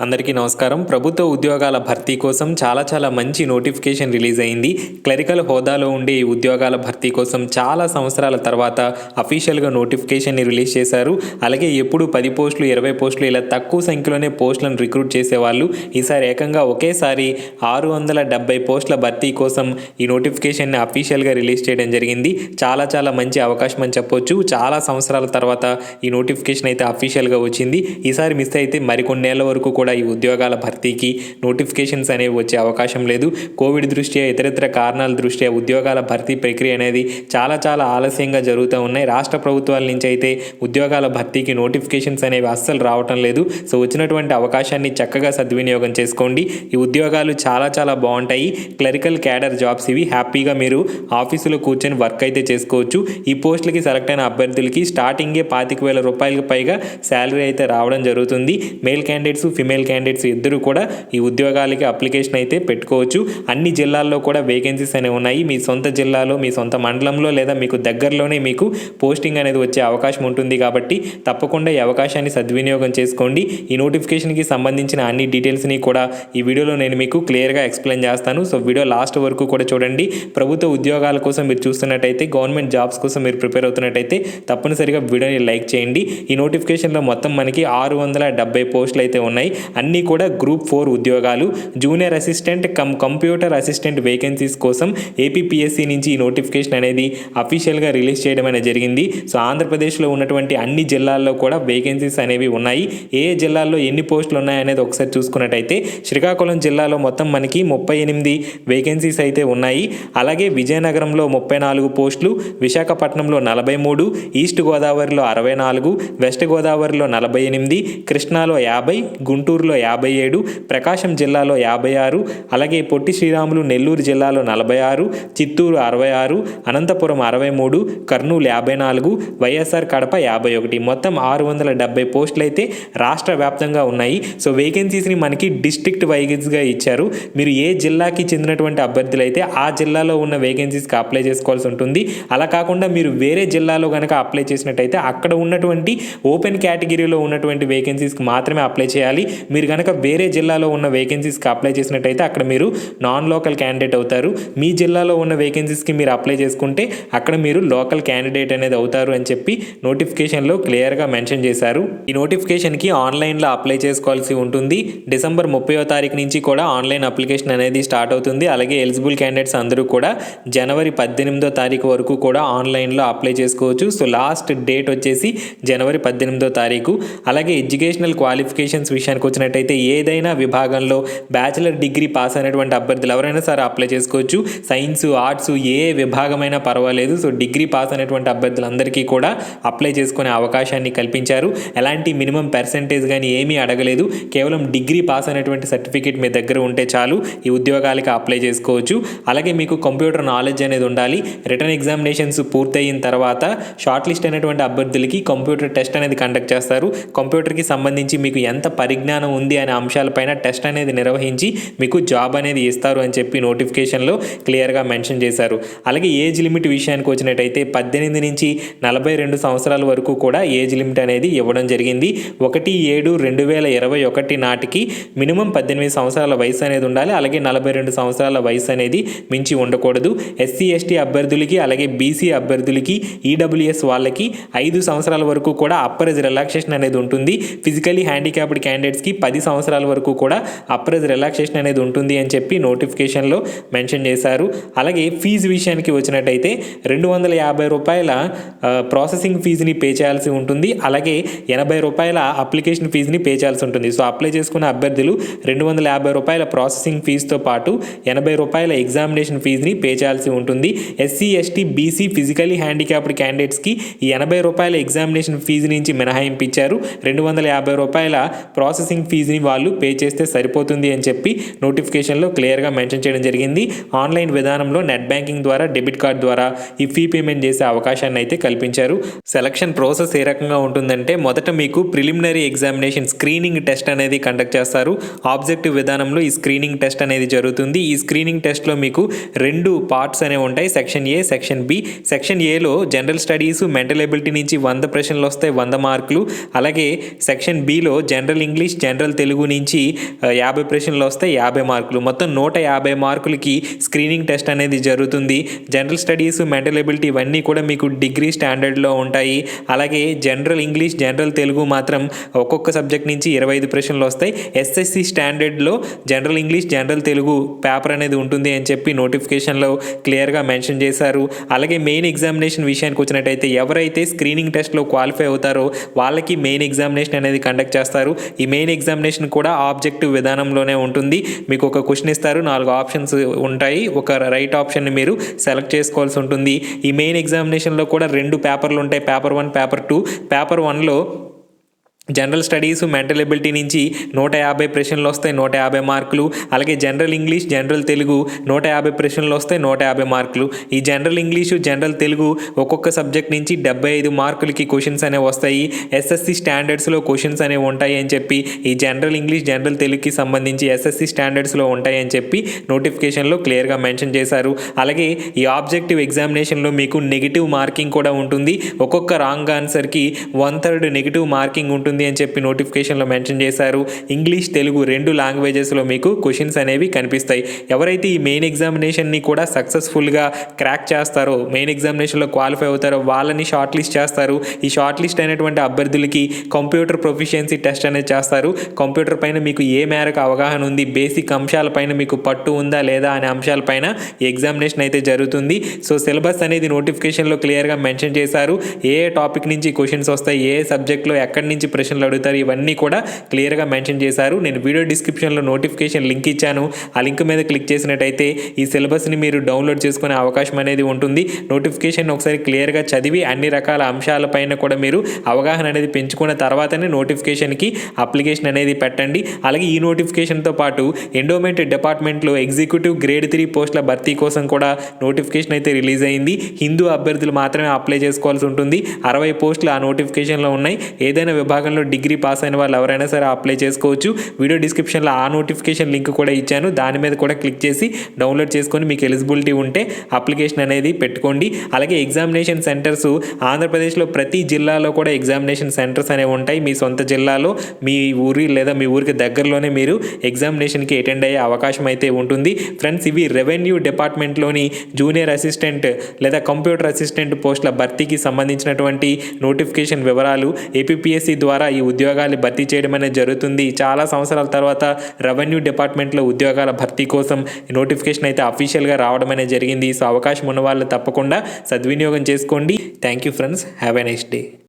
అందరికీ నమస్కారం. ప్రభుత్వ ఉద్యోగాల భర్తీ కోసం చాలా మంచి నోటిఫికేషన్ రిలీజ్ అయింది. క్లరికల్ హోదాలో ఉండే ఈ ఉద్యోగాల భర్తీ కోసం చాలా సంవత్సరాల తర్వాత అఫీషియల్గా నోటిఫికేషన్ని రిలీజ్ చేశారు. అలాగే ఎప్పుడు 10 పోస్టులు 20 పోస్టులు ఇలా తక్కువ సంఖ్యలోనే పోస్టులను రిక్రూట్ చేసేవాళ్ళు. ఈసారి ఏకంగా ఒకేసారి 670 పోస్టుల భర్తీ కోసం ఈ నోటిఫికేషన్ని అఫీషియల్గా రిలీజ్ చేయడం జరిగింది. చాలా మంచి అవకాశం అని చెప్పొచ్చు. చాలా సంవత్సరాల తర్వాత ఈ నోటిఫికేషన్ అయితే అఫీషియల్గా వచ్చింది. ఈసారి మిస్ అయితే మరికొన్నేళ్ల వరకు కూడా ఈ ఉద్యోగాల భర్తీకి నోటిఫికేషన్స్ అనేవి వచ్చే అవకాశం లేదు. కోవిడ్ దృష్ట్యా ఇతరితర కారణాల దృష్ట్యా ఉద్యోగాల భర్తీ ప్రక్రియ అనేది చాలా ఆలస్యంగా జరుగుతూ ఉన్నాయి. రాష్ట్ర ప్రభుత్వాల నుంచి అయితే ఉద్యోగాల భర్తీకి నోటిఫికేషన్స్ అనేవి అస్సలు రావటం లేదు. సో వచ్చినటువంటి అవకాశాన్ని చక్కగా సద్వినియోగం చేసుకోండి. ఈ ఉద్యోగాలు చాలా బాగుంటాయి. క్లరికల్ క్యాడర్ జాబ్స్ ఇవి. హ్యాపీగా మీరు ఆఫీసులో కూర్చొని వర్క్ అయితే చేసుకోవచ్చు. ఈ పోస్టులకి సెలెక్ట్ అయిన అభ్యర్థులకి స్టార్టింగే 25,000 రూపాయలకు పైగా శాలరీ అయితే రావడం జరుగుతుంది. మేల్ క్యాండిడేట్స్ ఫిమేల్ క్యాండిడేట్స్ ఇద్దరు కూడా ఈ ఉద్యోగాలకి అప్లికేషన్ అయితే పెట్టుకోవచ్చు. అన్ని జిల్లాల్లో కూడా వేకెన్సీస్ అనేవి ఉన్నాయి. మీ సొంత జిల్లాలో మీ సొంత మండలంలో లేదా మీకు దగ్గరలోనే మీకు పోస్టింగ్ అనేది వచ్చే అవకాశం ఉంటుంది. కాబట్టి తప్పకుండా ఈ అవకాశాన్ని సద్వినియోగం చేసుకోండి. ఈ నోటిఫికేషన్కి సంబంధించిన అన్ని డీటెయిల్స్ని కూడా ఈ వీడియోలో నేను మీకు క్లియర్గా ఎక్స్ప్లెయిన్ చేస్తాను. సో వీడియో లాస్ట్ వరకు కూడా చూడండి. ప్రభుత్వ ఉద్యోగాల కోసం మీరు చూస్తున్నట్టయితే, గవర్నమెంట్ జాబ్స్ కోసం మీరు ప్రిపేర్ అవుతున్నట్టయితే తప్పనిసరిగా వీడియోని లైక్ చేయండి. ఈ నోటిఫికేషన్లో మొత్తం మనకి 670 పోస్టులు అయితే ఉన్నాయి. అన్నీ కూడా గ్రూప్ 4 ఉద్యోగాలు. Junior assistant computer assistant vacancies కోసం ఏపీపీఎస్సీ నుంచి ఈ నోటిఫికేషన్ అనేది అఫీషియల్గా రిలీజ్ చేయడం అనేది జరిగింది. సో ఆంధ్రప్రదేశ్లో ఉన్నటువంటి అన్ని జిల్లాల్లో కూడా వేకెన్సీస్ అనేవి ఉన్నాయి. ఏ జిల్లాల్లో ఎన్ని పోస్టులు ఉన్నాయనేది ఒకసారి చూసుకున్నట్టయితే, శ్రీకాకుళం జిల్లాలో మొత్తం మనకి 38 వేకెన్సీస్ అయితే ఉన్నాయి. అలాగే విజయనగరంలో 34 పోస్టులు, విశాఖపట్నంలో 43, ఈస్ట్ గోదావరిలో 64, వెస్ట్ గోదావరిలో 48, కృష్ణాలో 50, గుంటూరులో 57, ప్రకాశం జిల్లాలో 56, అలాగే పొట్టి శ్రీరాములు నెల్లూరు జిల్లాలో 46, చిత్తూరు 66, అనంతపురం 63, కర్నూలు 54, వైఎస్ఆర్ కడప 51, మొత్తం 670 పోస్టులు అయితే రాష్ట్ర వ్యాప్తంగా ఉన్నాయి. సో వేకెన్సీస్ని మనకి డిస్ట్రిక్ట్ వైజ్గా ఇచ్చారు. మీరు ఏ జిల్లాకి చెందినటువంటి అభ్యర్థులు అయితే ఆ జిల్లాలో ఉన్న వేకెన్సీస్కి అప్లై చేసుకోవాల్సి ఉంటుంది. అలా కాకుండా మీరు వేరే జిల్లాలో కనుక అప్లై చేసినట్టయితే అక్కడ ఉన్నటువంటి ఓపెన్ కేటగిరీలో ఉన్నటువంటి వేకెన్సీస్కి మాత్రమే అప్లై చేయాలి. మీరు కనుక వేరే జిల్లాలో ఉన్న వేకెన్సీస్కి అప్లై చేసినట్టయితే అక్కడ మీరు నాన్ లోకల్ క్యాండిడేట్ అవుతారు. మీ జిల్లాలో ఉన్న వేకెన్సీస్కి మీరు అప్లై చేసుకుంటే అక్కడ మీరు లోకల్ క్యాండిడేట్ అనేది అవుతారు అని చెప్పి నోటిఫికేషన్లో క్లియర్గా మెన్షన్ చేశారు. ఈ నోటిఫికేషన్కి ఆన్లైన్లో అప్లై చేసుకోవాల్సి ఉంటుంది. డిసెంబర్ 30వ తారీఖు నుంచి కూడా ఆన్లైన్ అప్లికేషన్ అనేది స్టార్ట్ అవుతుంది. అలాగే ఎలిజిబుల్ క్యాండిడేట్స్ అందరూ కూడా జనవరి 18వ తారీఖు వరకు కూడా ఆన్లైన్లో అప్లై చేసుకోవచ్చు. సో లాస్ట్ డేట్ వచ్చేసి జనవరి 18వ తారీఖు. అలాగే ఎడ్యుకేషనల్ క్వాలిఫికేషన్స్ విషయానికి వచ్చినట్టయితే ఏదైనా విభాగంలో బ్యాచిలర్ డిగ్రీ పాస్ అయినటువంటి అభ్యర్థులు ఎవరైనా సరే అప్లై చేసుకోవచ్చు. సైన్స్, ఆర్ట్స్ ఏ విభాగమైనా పర్వాలేదు. సో డిగ్రీ పాస్ అయినటువంటి అభ్యర్థులందరికీ కూడా అప్లై చేసుకునే అవకాశాన్ని కల్పించారు. ఎలాంటి మినిమం పర్సెంటేజ్ కానీ ఏమీ అడగలేదు. కేవలం డిగ్రీ పాస్ అయినటువంటి సర్టిఫికేట్ మీ దగ్గర ఉంటే చాలు ఈ ఉద్యోగాలకి అప్లై చేసుకోవచ్చు. అలాగే మీకు కంప్యూటర్ నాలెడ్జ్ అనేది ఉండాలి. రిటర్న్ ఎగ్జామినేషన్స్ పూర్తయిన తర్వాత షార్ట్ లిస్ట్ అయినటువంటి అభ్యర్థులకి కంప్యూటర్ టెస్ట్ అనేది కండక్ట్ చేస్తారు. కంప్యూటర్కి సంబంధించి మీకు ఎంత పరిజ్ఞానం ఉంది అనే అంశాలపైన టెస్ట్ అనేది నిర్వహించి మీకు జాబ్ అనేది ఇస్తారు అని చెప్పి నోటిఫికేషన్లో క్లియర్గా మెన్షన్ చేశారు. అలాగే ఏజ్ లిమిట్ విషయానికి వచ్చినట్టయితే 18 నుంచి 42 సంవత్సరాల వరకు కూడా ఏజ్ లిమిట్ అనేది ఇవ్వడం జరిగింది. 1/7/2021 నాటికి మినిమం 18 సంవత్సరాల వయసు అనేది ఉండాలి. అలాగే 42 సంవత్సరాల వయసు అనేది మించి ఉండకూడదు. ఎస్సీ ఎస్టీ అభ్యర్థులకి అలాగే బీసీ అభ్యర్థులకి ఈడబ్ల్యూఎస్ వాళ్ళకి 5 సంవత్సరాల వరకు కూడా అప్పర్ ఏజ్ రిలాక్సేషన్ అనేది ఉంటుంది. ఫిజికలీ హ్యాండిక్యాప్డ్ క్యాండిడేట్స్కి 10 సంవత్సరాల వరకు కూడా అప్పర్ ఏజ్ రిలాక్సేషన్ అనేది ఉంటుంది అని చెప్పి నోటిఫికేషన్లో మెన్షన్ చేశారు. అలాగే ఫీజు విషయానికి వచ్చినట్టయితే 250 రూపాయల ప్రాసెసింగ్ ఫీజుని పే చేయాల్సి ఉంటుంది. అలాగే 80 రూపాయల అప్లికేషన్ ఫీజుని పే చేయాల్సి ఉంటుంది. సో అప్లై చేసుకున్న అభ్యర్థులు 250 రూపాయల ప్రాసెసింగ్ ఫీజుతో పాటు 80 రూపాయల ఎగ్జామినేషన్ ఫీజుని పే చేయాల్సి ఉంటుంది. SC ST BC physically handicapped క్యాండిడేట్స్కి ఈ 80 రూపాయల ఎగ్జామినేషన్ ఫీజు నుంచి మినహాయింపు ఇచ్చారు. 250 రూపాయల ప్రాసెసింగ్ ఫీజుని వాళ్ళు పే చేస్తే సరిపోతుంది అని చెప్పి నోటిఫికేషన్లో క్లియర్గా మెన్షన్ చేయడం జరిగింది. ఆన్లైన్ విధానంలో నెట్ బ్యాంకింగ్ ద్వారా, డెబిట్ కార్డ్ ద్వారా ఈ ఫీ పేమెంట్ చేసే అవకాశాన్ని అయితే కల్పించారు. సెలక్షన్ ప్రాసెస్ ఏ రకంగా ఉంటుందంటే, మొదట మీకు ప్రిలిమినరీ ఎగ్జామినేషన్ స్క్రీనింగ్ టెస్ట్ అనేది కండక్ట్ చేస్తారు. ఆబ్జెక్టివ్ విధానంలో ఈ స్క్రీనింగ్ టెస్ట్ అనేది జరుగుతుంది. ఈ స్క్రీనింగ్ టెస్ట్లో మీకు 2 పార్ట్స్ అనేవి ఉంటాయి. Section A, section B. Section ఏలో జనరల్ స్టడీస్, మెంటల్ ఎబిలిటీ నుంచి 100 ప్రశ్నలు వస్తాయి, 100 మార్కులు. అలాగే సెక్షన్ బిలో జనరల్ ఇంగ్లీష్, జనరల్ తెలుగు నుంచి 50 ప్రశ్నలు వస్తాయి, 50 మార్కులు. మొత్తం 150 మార్కులకి స్క్రీనింగ్ టెస్ట్ అనేది జరుగుతుంది. జనరల్ స్టడీస్, మెంటల్ ఎబిలిటీ ఇవన్నీ కూడా మీకు డిగ్రీ స్టాండర్డ్లో ఉంటాయి. అలాగే జనరల్ ఇంగ్లీష్, జనరల్ తెలుగు మాత్రం ఒక్కొక్క సబ్జెక్ట్ నుంచి 25 ప్రశ్నలు వస్తాయి. ఎస్ఎస్సి స్టాండర్డ్లో general English, general Telugu paper అనేది ఉంటుంది అని చెప్పి నోటిఫికేషన్లో క్లియర్గా మెన్షన్ చేశారు. అలాగే మెయిన్ ఎగ్జామినేషన్ విషయానికి వచ్చినట్టయితే ఎవరైతే స్క్రీనింగ్ టెస్ట్లో క్వాలిఫై అవుతారో వాళ్ళకి మెయిన్ ఎగ్జామినేషన్ అనేది కండక్ట్ చేస్తారు. ఈ మెయిన్ ఎగ్జామినేషన్ కూడా ఆబ్జెక్టివ్ విధానంలోనే ఉంటుంది. మీకు ఒక క్వశ్చన్ ఇస్తారు, 4 ఆప్షన్స్ ఉంటాయి. ఒక రైట్ ఆప్షన్ని మీరు సెలెక్ట్ చేసుకోవాల్సి ఉంటుంది. ఈ మెయిన్ ఎగ్జామినేషన్లో కూడా 2 పేపర్లు ఉంటాయి, పేపర్ 1, పేపర్ 2. పేపర్ 1లో జనరల్ స్టడీస్, మెంటల్ ఎబిలిటీ నుంచి 150 ప్రశ్నలు వస్తాయి, 150 మార్కులు. అలాగే జనరల్ ఇంగ్లీష్, జనరల్ తెలుగు 150 ప్రశ్నలు వస్తాయి, 150 మార్కులు. ఈ జనరల్ ఇంగ్లీషు, జనరల్ తెలుగు ఒక్కొక్క సబ్జెక్ట్ నుంచి 75 మార్కులకి క్వశ్చన్స్ అనేవి వస్తాయి. ఎస్ఎస్సి స్టాండర్డ్స్లో క్వశ్చన్స్ అనేవి ఉంటాయి అని చెప్పి, ఈ జనరల్ ఇంగ్లీష్, జనరల్ తెలుగుకి సంబంధించి ఎస్ఎస్సి స్టాండర్డ్స్లో ఉంటాయి అని చెప్పి నోటిఫికేషన్లో క్లియర్గా మెన్షన్ చేశారు. అలాగే ఈ ఆబ్జెక్టివ్ ఎగ్జామినేషన్లో మీకు నెగిటివ్ మార్కింగ్ కూడా ఉంటుంది. ఒక్కొక్క రాంగ్ ఆన్సర్కి 1/3 నెగిటివ్ మార్కింగ్ ఉంటుంది అని చెప్పి నోటిఫికేషన్లో మెన్షన్ చేశారు. ఇంగ్లీష్, తెలుగు 2 లాంగ్వేజెస్లో మీకు క్వశ్చన్స్ అనేవి కనిపిస్తాయి. ఎవరైతే ఈ మెయిన్ ఎగ్జామినేషన్ని కూడా సక్సెస్ఫుల్గా క్రాక్ చేస్తారో, మెయిన్ ఎగ్జామినేషన్లో క్వాలిఫై అవుతారో వాళ్ళని షార్ట్ లిస్ట్ చేస్తారు. ఈ షార్ట్ లిస్ట్ అయినటువంటి అభ్యర్థులకి కంప్యూటర్ ప్రొఫిషియన్సీ టెస్ట్ అనేది చేస్తారు. కంప్యూటర్ పైన మీకు ఏ మేరకు అవగాహన ఉంది, బేసిక్ అంశాలపైన మీకు పట్టు ఉందా లేదా అనే అంశాలపైన ఈ ఎగ్జామినేషన్ అయితే జరుగుతుంది. సో సిలబస్ అనేది నోటిఫికేషన్లో క్లియర్గా మెన్షన్ చేశారు. ఏ టాపిక్ నుంచి క్వశ్చన్స్ వస్తాయి, ఏ సబ్జెక్ట్లో ఎక్కడి నుంచి ప్రశ్నలు అడుగుతారు, ఇవన్నీ కూడా క్లియర్గా మెన్షన్ చేశారు. నేను వీడియో డిస్క్రిప్షన్లో నోటిఫికేషన్ లింక్ ఇచ్చాను. ఆ లింక్ మీద క్లిక్ చేసినట్టయితే ఈ సిలబస్ని మీరు డౌన్లోడ్ చేసుకునే అవకాశం అనేది ఉంటుంది. నోటిఫికేషన్ ఒకసారి క్లియర్గా చదివి అన్ని రకాల అంశాలపైన కూడా మీరు అవగాహన అనేది పెంచుకున్న తర్వాతనే నోటిఫికేషన్కి అప్లికేషన్ అనేది పెట్టండి. అలాగే ఈ నోటిఫికేషన్తో పాటు ఎండోమెంట్ డిపార్ట్మెంట్లో ఎగ్జిక్యూటివ్ గ్రేడ్ 3 పోస్టుల భర్తీ కోసం కూడా నోటిఫికేషన్ అయితే రిలీజ్ అయింది. హిందూ అభ్యర్థులు మాత్రమే అప్లై చేసుకోవాల్సి ఉంటుంది. 60 పోస్టులు ఆ నోటిఫికేషన్లో ఉన్నాయి. ఏదైనా విభాగంలో డిగ్రీ పాస్ అయిన వాళ్ళు ఎవరైనా సరే అప్లై చేసుకోవచ్చు. వీడియో డిస్క్రిప్షన్లో ఆ నోటిఫికేషన్ లింక్ కూడా ఇచ్చాను. దాని మీద కూడా క్లిక్ చేసి డౌన్లోడ్ చేసుకొని మీకు ఎలిజిబిలిటీ ఉంటే అప్లికేషన్ అనేది పెట్టుకోండి. అలాగే ఎగ్జామినేషన్ సెంటర్స్ ఆంధ్రప్రదేశ్లో ప్రతి జిల్లాలో కూడా ఎగ్జామినేషన్ సెంటర్స్ అనేవి ఉంటాయి. మీ సొంత జిల్లాలో మీ ఊరి లేదా మీ ఊరికి దగ్గరలోనే మీరు ఎగ్జామినేషన్కి అటెండ్ అయ్యే అవకాశం అయితే ఉంటుంది. ఫ్రెండ్స్, ఇవి రెవెన్యూ డిపార్ట్మెంట్లోని జూనియర్ అసిస్టెంట్ లేదా కంప్యూటర్ అసిస్టెంట్ పోస్టుల భర్తీకి సంబంధించినటువంటి నోటిఫికేషన్ వివరాలు. ఏపీపీఎస్సీ ద్వారా ఈ ఉద్యోగాలు భర్తీ చేయడం అనేది జరుగుతుంది. చాలా సంవత్సరాల తర్వాత రెవెన్యూ డిపార్ట్మెంట్లో ఉద్యోగాల భర్తీ కోసం నోటిఫికేషన్ అయితే అఫీషియల్గా రావడం అనేది జరిగింది. సో అవకాశం ఉన్న వాళ్ళు తప్పకుండా సద్వినియోగం చేసుకోండి. Thank you friends, have a nice day.